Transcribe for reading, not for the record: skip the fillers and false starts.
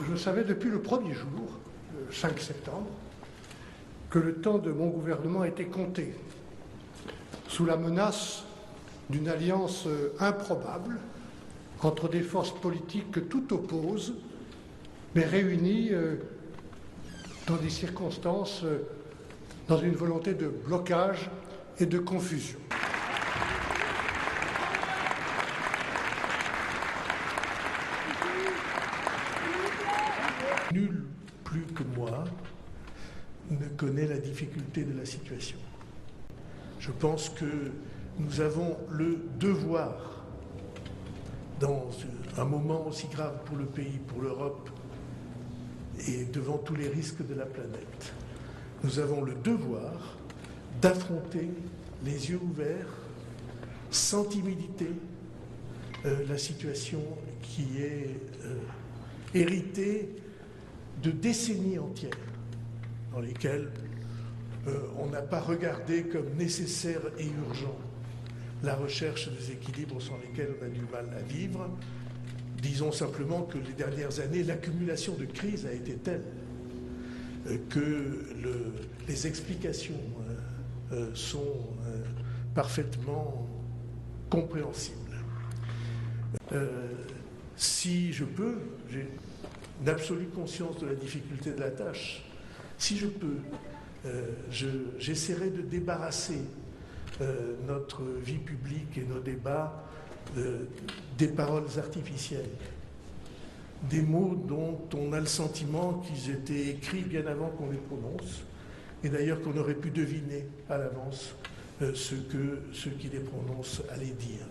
Je savais depuis le premier jour, le 5 septembre, que le temps de mon gouvernement était compté, sous la menace d'une alliance improbable entre des forces politiques que tout oppose, mais réunies dans des circonstances, dans une volonté de blocage et de confusion. Nul plus que moi ne connaît la difficulté de la situation. Je pense que nous avons le devoir, dans un moment aussi grave pour le pays, pour l'Europe, et devant tous les risques de la planète, nous avons le devoir d'affronter les yeux ouverts, sans timidité, la situation qui est héritée de décennies entières dans lesquelles on n'a pas regardé comme nécessaire et urgent la recherche des équilibres sans lesquels on a du mal à vivre. Disons simplement que les dernières années, l'accumulation de crises a été telle que les explications sont parfaitement compréhensibles. Si je peux, j'ai une absolue conscience de la difficulté de la tâche. Si je peux, j'essaierai de débarrasser notre vie publique et nos débats des paroles artificielles, des mots dont on a le sentiment qu'ils étaient écrits bien avant qu'on les prononce, et d'ailleurs qu'on aurait pu deviner à l'avance ce qui les prononce allaient dire.